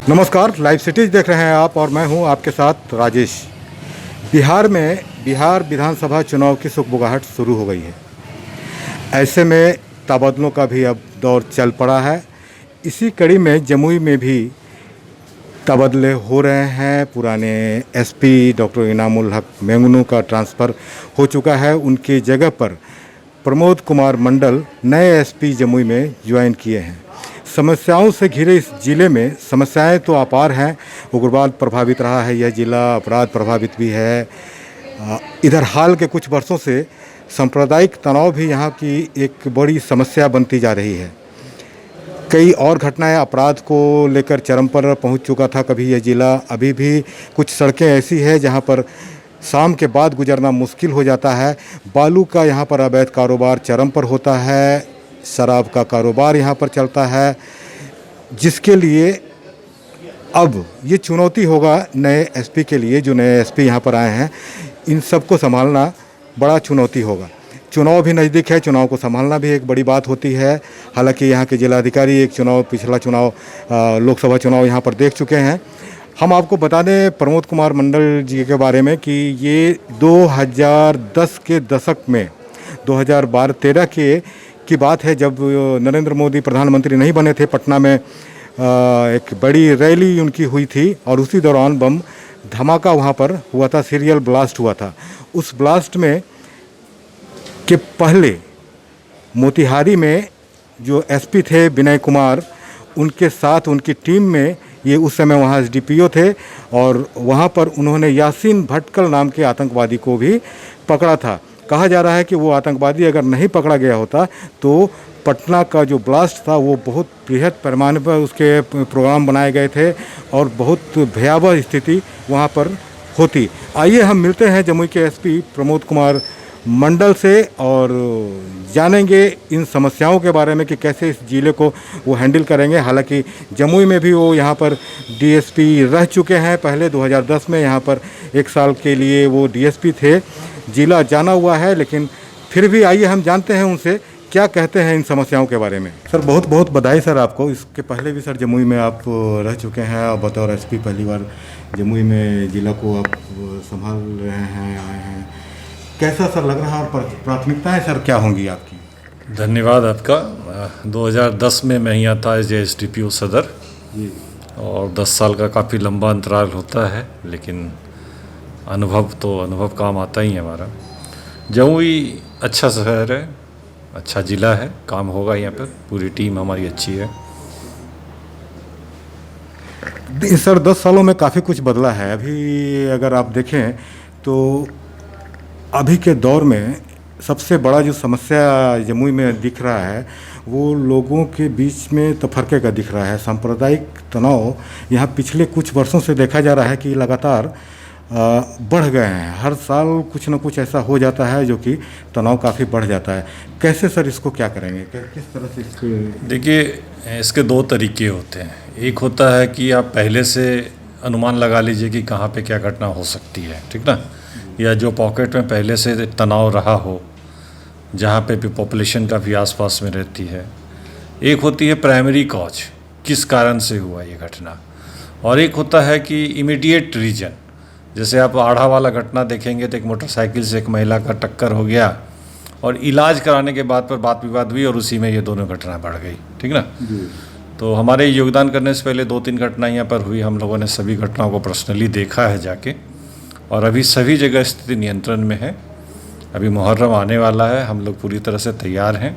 नमस्कार, live cities देख रहे हैं आप और मैं हूं आपके साथ राजेश। बिहार विधानसभा चुनाव की सुगबुगाहट शुरू हो गई है। ऐसे में तबादलों का भी अब दौर चल पड़ा है। इसी कड़ी में जमुई में भी तबादले हो रहे हैं। पुराने एसपी डॉक्टर इनामुल हक मेंगनू का ट्रांसफ़र हो चुका है। उनकी जगह पर प्रमोद कुमार मंडल नए एसपी जमुई में ज्वाइन किए हैं। समस्याओं से घिरे इस जिले में समस्याएं तो अपार हैं। उग्रवाद प्रभावित रहा है यह जिला, अपराध प्रभावित भी है। इधर हाल के कुछ वर्षों से सांप्रदायिक तनाव भी यहाँ की एक बड़ी समस्या बनती जा रही है। कई और घटनाएं अपराध को लेकर चरम पर पहुँच चुका था कभी यह जिला। अभी भी कुछ सड़कें ऐसी है जहाँ पर शाम के बाद गुजरना मुश्किल हो जाता है। बालू का यहाँ पर अवैध कारोबार चरम पर होता है। शराब का कारोबार यहाँ पर चलता है, जिसके लिए अब ये चुनौती होगा नए एसपी के लिए। जो नए एसपी यहाँ पर आए हैं, इन सबको संभालना बड़ा चुनौती होगा। चुनाव भी नज़दीक है, चुनाव को संभालना भी एक बड़ी बात होती है। हालांकि यहाँ के जिलाधिकारी पिछला चुनाव लोकसभा चुनाव यहाँ पर देख चुके हैं। हम आपको बता दें प्रमोद कुमार मंडल जी के बारे में कि ये 2010 के दशक में 2012-13 की बात है, जब नरेंद्र मोदी प्रधानमंत्री नहीं बने थे। पटना में एक बड़ी रैली उनकी हुई थी और उसी दौरान बम धमाका वहाँ पर हुआ था, सीरियल ब्लास्ट हुआ था। उस ब्लास्ट में के पहले मोतिहारी में जो एसपी थे विनय कुमार, उनके साथ उनकी टीम में ये उस समय वहाँ एसडीपीओ थे और वहाँ पर उन्होंने यासीन भटकल नाम के आतंकवादी को भी पकड़ा था। कहा जा रहा है कि वो आतंकवादी अगर नहीं पकड़ा गया होता तो पटना का जो ब्लास्ट था वो बहुत बृहद पैमाने पर उसके प्रोग्राम बनाए गए थे और बहुत भयावह स्थिति वहाँ पर होती। आइए हम मिलते हैं जमुई के एसपी प्रमोद कुमार मंडल से और जानेंगे इन समस्याओं के बारे में कि कैसे इस जिले को वो हैंडल करेंगे। हालांकि जमुई में भी वो यहाँ पर डीएसपी रह चुके हैं। पहले 2010 में यहाँ पर 1 साल के लिए वो डीएसपी थे। जिला जाना हुआ है, लेकिन फिर भी आइए हम जानते हैं उनसे क्या कहते हैं इन समस्याओं के बारे में। सर बहुत बहुत बधाई सर आपको। इसके पहले भी सर जमुई में आप रह चुके हैं और बतौर एसपी पहली बार जमुई में जिला को आप संभाल रहे हैं, आए हैं। कैसा सर लग रहा है और प्राथमिकताएं सर क्या होंगी आपकी? धन्यवाद आपका। 2010 में मैं यहाँ था एज एसडीपीओ सदर जी। और 10 साल का काफ़ी लंबा अंतराल होता है, लेकिन अनुभव काम आता ही है हमारा। जमुई अच्छा शहर है, अच्छा ज़िला है, काम होगा यहाँ पर। पूरी टीम हमारी अच्छी है। सर 10 सालों में काफ़ी कुछ बदला है। अभी अगर आप देखें तो अभी के दौर में सबसे बड़ा जो समस्या जमुई में दिख रहा है वो लोगों के बीच में तफरके का दिख रहा है। सांप्रदायिक तनाव यहाँ पिछले कुछ वर्षों से देखा जा रहा है कि लगातार बढ़ गए हैं। हर साल कुछ ना कुछ ऐसा हो जाता है जो कि तनाव काफ़ी बढ़ जाता है। कैसे सर इसको क्या करेंगे, किस तरह से इसको? देखिए, इसके 2 तरीके होते हैं। एक होता है कि आप पहले से अनुमान लगा लीजिए कि कहाँ पे क्या घटना हो सकती है, ठीक ना, या जो पॉकेट में पहले से तनाव रहा हो, जहाँ पे भी पॉपुलेशन का भी आसपास में रहती है। एक होती है प्राइमरी कॉज, किस कारण से हुआ ये घटना, और एक होता है कि इमीडिएट रीजन। जैसे आप आढ़ा वाला घटना देखेंगे तो एक मोटरसाइकिल से एक महिला का टक्कर हो गया और इलाज कराने के बाद पर बात विवाद हुई और उसी में ये दोनों घटना बढ़ गई, ठीक ना। तो हमारे योगदान करने से पहले 2-3 घटनाएं यहाँ पर हुई। हम लोगों ने सभी घटनाओं को पर्सनली देखा है जाके, और अभी सभी जगह स्थिति नियंत्रण में है। अभी मुहर्रम आने वाला है, हम लोग पूरी तरह से तैयार हैं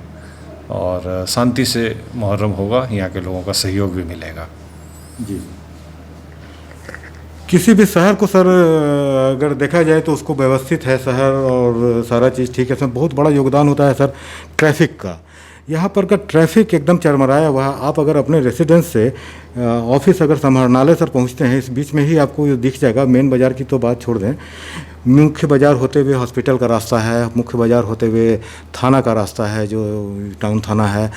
और शांति से मुहर्रम होगा। यहाँ के लोगों का सहयोग भी मिलेगा। जी। किसी भी शहर को सर अगर देखा जाए तो उसको व्यवस्थित है शहर और सारा चीज़ ठीक है। सर बहुत बड़ा योगदान होता है सर ट्रैफिक का। यहाँ पर का ट्रैफिक एकदम चरमराया हुआ है। आप अगर अपने रेसिडेंस से ऑफिस अगर समाहरणालय सर पहुँचते हैं, इस बीच में ही आपको दिख जाएगा। मेन बाज़ार की तो बात छोड़ दें, मुख्य बाज़ार होते हुए हॉस्पिटल का रास्ता है, मुख्य बाज़ार होते हुए थाना का रास्ता है जो टाउन थाना है।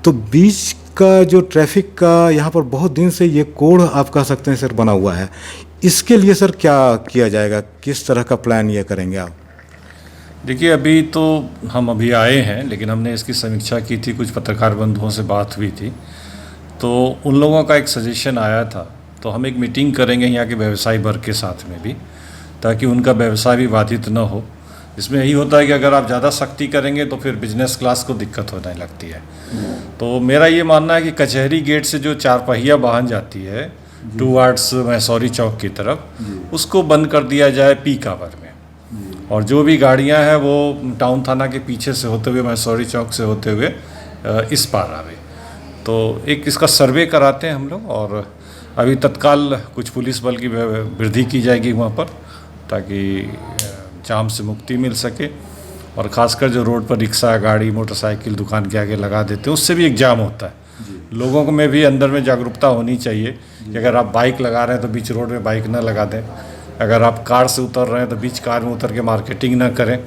तो बीच का जो ट्रैफिक का यहाँ पर बहुत दिन से ये कोड आप कह सकते हैं सर बना हुआ है। इसके लिए सर क्या किया जाएगा, किस तरह का प्लान ये करेंगे आप? देखिए, अभी तो हम अभी आए हैं, लेकिन हमने इसकी समीक्षा की थी, कुछ पत्रकार बंधुओं से बात हुई थी, तो उन लोगों का एक सजेशन आया था। तो हम एक मीटिंग करेंगे यहाँ के व्यवसायी वर्ग के साथ में भी, ताकि उनका व्यवसाय भी बाधित न हो। इसमें यही होता है कि अगर आप ज़्यादा सख्ती करेंगे तो फिर बिजनेस क्लास को दिक्कत होने लगती है। तो मेरा ये मानना है कि कचहरी गेट से जो 4 पहिया वाहन जाती है टूवर्ड्स मैसौरी चौक की तरफ, उसको बंद कर दिया जाए पीक आवर में, और जो भी गाड़ियां हैं वो टाउन थाना के पीछे से होते हुए मैसौरी चौक से होते हुए इस पार आवे। तो एक इसका सर्वे कराते हैं हम लोग, और अभी तत्काल कुछ पुलिस बल की वृद्धि की जाएगी वहाँ पर, ताकि जाम से मुक्ति मिल सके। और ख़ासकर जो रोड पर रिक्शा, गाड़ी, मोटरसाइकिल दुकान के आगे लगा देते हैं, उससे भी एक जाम होता है। लोगों को में भी अंदर में जागरूकता होनी चाहिए कि अगर आप बाइक लगा रहे हैं तो बीच रोड में बाइक ना लगा दें, अगर आप कार से उतर रहे हैं तो बीच कार में उतर के मार्केटिंग ना करें।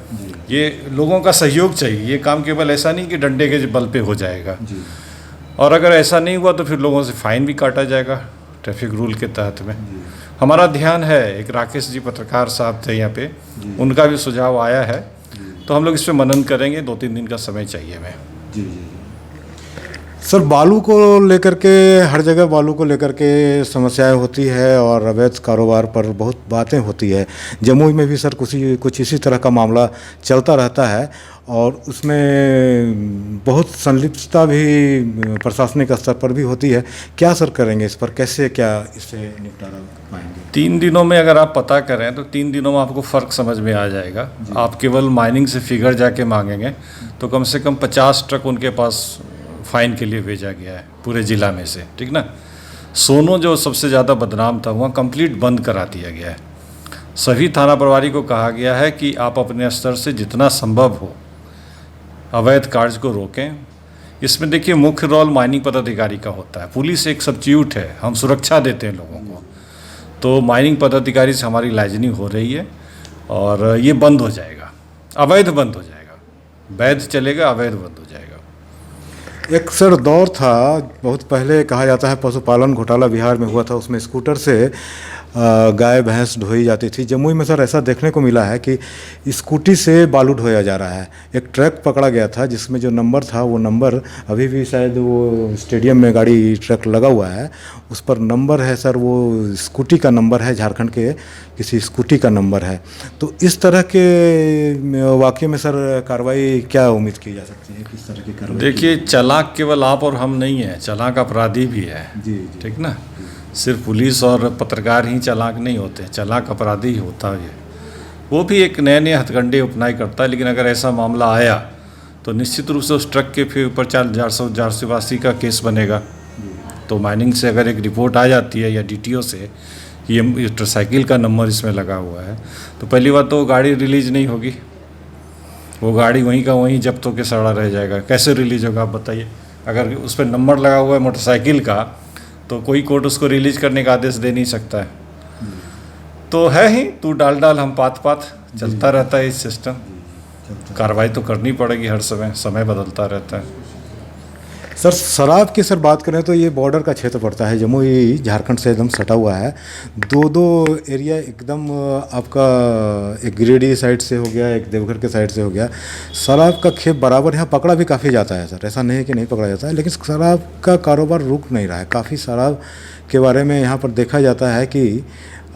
ये लोगों का सहयोग चाहिए। ये काम केवल ऐसा नहीं कि डंडे के बल पे हो जाएगा, और अगर ऐसा नहीं हुआ तो फिर लोगों से फ़ाइन भी काटा जाएगा ट्रैफिक रूल के तहत में। हमारा ध्यान है, एक राकेश जी पत्रकार साहब थे यहाँ पे, उनका भी सुझाव आया है, तो हम लोग इस पर मनन करेंगे। 2-3 दिन का समय चाहिए हमें। जी जी। सर, बालू को लेकर के हर जगह बालू को लेकर के समस्याएं होती है, और अवैध कारोबार पर बहुत बातें होती है। जमुई में भी सर कुछ इसी तरह का मामला चलता रहता है, और उसमें बहुत संलिप्तता भी प्रशासनिक स्तर पर भी होती है। क्या सर करेंगे इस पर, कैसे क्या इससे निपटारा पाएंगे? 3 दिनों में अगर आप पता करें तो 3 दिनों में आपको फ़र्क समझ में आ जाएगा। आप केवल माइनिंग से फिगर जाके मांगेंगे तो कम से कम 50 ट्रक उनके पास फ़ाइन के लिए भेजा गया है पूरे ज़िला में से, ठीक ना। सोनो जो सबसे ज़्यादा बदनाम था, वहाँ कंप्लीट बंद करा दिया गया है। सभी थाना प्रभारी को कहा गया है कि आप अपने स्तर से जितना संभव हो अवैध कार्य को रोकें। इसमें देखिए मुख्य रोल माइनिंग पदाधिकारी का होता है। पुलिस एक सब्स्टिट्यूट है, हम सुरक्षा देते हैं लोगों को। तो माइनिंग पदाधिकारी से हमारी लाइजनिंग हो रही है, और ये बंद हो जाएगा, अवैध बंद हो जाएगा। वैध चलेगा, अवैध बंद हो जाएगा। एक सर दौर था बहुत पहले, कहा जाता है पशुपालन घोटाला बिहार में हुआ था, उसमें स्कूटर से गाय भैंस ढोई जाती थी। जमुई में सर ऐसा देखने को मिला है कि स्कूटी से बालू ढोया जा रहा है। एक ट्रक पकड़ा गया था जिसमें जो नंबर था, वो नंबर अभी भी शायद वो स्टेडियम में गाड़ी ट्रक लगा हुआ है, उस पर नंबर है सर, वो स्कूटी का नंबर है, झारखंड के किसी स्कूटी का नंबर है। तो इस तरह के वाक़ये में सर कार्रवाई क्या उम्मीद की जा सकती है, किस तरह की कार्रवाई? देखिए, चालाक केवल आप और हम नहीं है, चालाक अपराधी भी है। जी, ठीक ना। सिर्फ पुलिस और पत्रकार ही चालाक नहीं होते, चालाक अपराधी ही होता है। वो भी एक नए नए हथकंडे अपनाई करता है। लेकिन अगर ऐसा मामला आया तो निश्चित रूप से उस ट्रक के फिर ऊपर 482 का केस बनेगा। तो माइनिंग से अगर एक रिपोर्ट आ जाती है या डीटीओ से कि ये मोटरसाइकिल का नंबर इसमें लगा हुआ है, तो पहली बात तो गाड़ी रिलीज नहीं होगी, वो गाड़ी वहीं का वहीं जब्त होकर सड़ा रह जाएगा। कैसे रिलीज होगा आप बताइए? अगर उस पर नंबर लगा हुआ है मोटरसाइकिल का, तो कोई कोर्ट उसको रिलीज करने का आदेश दे नहीं सकता है। तो है ही, तू डाल हम पात चलता रहता है इस सिस्टम। कार्रवाई तो करनी पड़ेगी हर समय बदलता रहता है। सर, शराब की सर बात करें तो ये बॉर्डर का क्षेत्र पड़ता है, जमुई झारखंड से एकदम सटा हुआ है। दो एरिया एकदम आपका, एक गिरिडीह साइड से हो गया, एक देवघर के साइड से हो गया। शराब का खेप बराबर यहाँ पकड़ा भी काफ़ी जाता है सर, ऐसा नहीं है कि नहीं पकड़ा जाता है, लेकिन शराब का कारोबार रुक नहीं रहा है। काफ़ी शराब के बारे में यहाँ पर देखा जाता है कि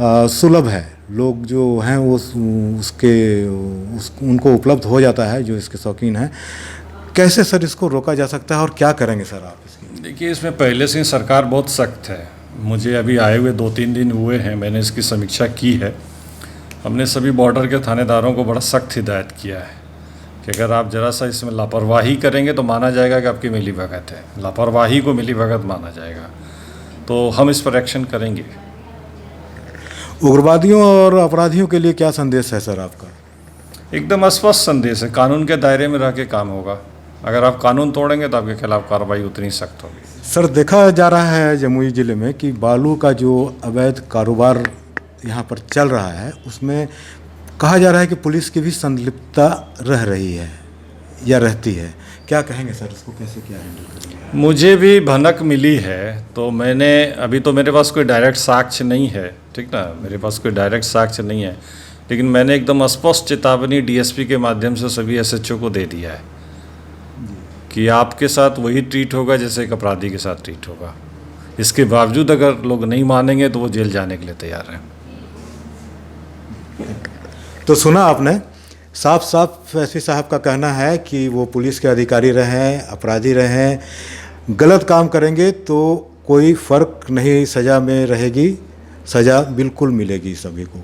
सुलभ है, लोग जो हैं वो उनको उपलब्ध हो जाता है, जो इसके शौकीन हैं। कैसे सर इसको रोका जा सकता है और क्या करेंगे सर आप इसकी? देखिए, इसमें पहले से ही सरकार बहुत सख्त है। मुझे अभी आए हुए 2-3 दिन हुए हैं, मैंने इसकी समीक्षा की है। हमने सभी बॉर्डर के थानेदारों को बड़ा सख्त हिदायत किया है कि अगर आप ज़रा सा इसमें लापरवाही करेंगे तो माना जाएगा कि आपकी मिलीभगत है। लापरवाही को मिलीभगत माना जाएगा, तो हम इस पर एक्शन करेंगे। उग्रवादियों और अपराधियों के लिए क्या संदेश है सर आपका? एकदम स्पष्ट संदेश है, कानून के दायरे में रह के काम होगा। अगर आप कानून तोड़ेंगे तो आपके खिलाफ कार्रवाई उतनी सख्त होगी। सर, देखा जा रहा है जमुई ज़िले में कि बालू का जो अवैध कारोबार यहाँ पर चल रहा है, उसमें कहा जा रहा है कि पुलिस की भी संलिप्तता रह रही है या रहती है। क्या कहेंगे सर, इसको कैसे क्या हैंडल करेंगे? मुझे भी भनक मिली है, तो मैंने अभी तो मेरे पास कोई डायरेक्ट साक्ष्य नहीं है, ठीक ना, मेरे पास कोई डायरेक्ट साक्ष्य नहीं है, लेकिन मैंने एकदम स्पष्ट चेतावनी डीएसपी के माध्यम से सभी एसएचओ को दे दिया है कि आपके साथ वही ट्रीट होगा जैसे एक अपराधी के साथ ट्रीट होगा। इसके बावजूद अगर लोग नहीं मानेंगे तो वो जेल जाने के लिए तैयार हैं। तो सुना आपने, साफ साफ एसपी साहब का कहना है कि वो पुलिस के अधिकारी रहें, अपराधी रहें, गलत काम करेंगे तो कोई फ़र्क नहीं सज़ा में रहेगी, सज़ा बिल्कुल मिलेगी सभी को।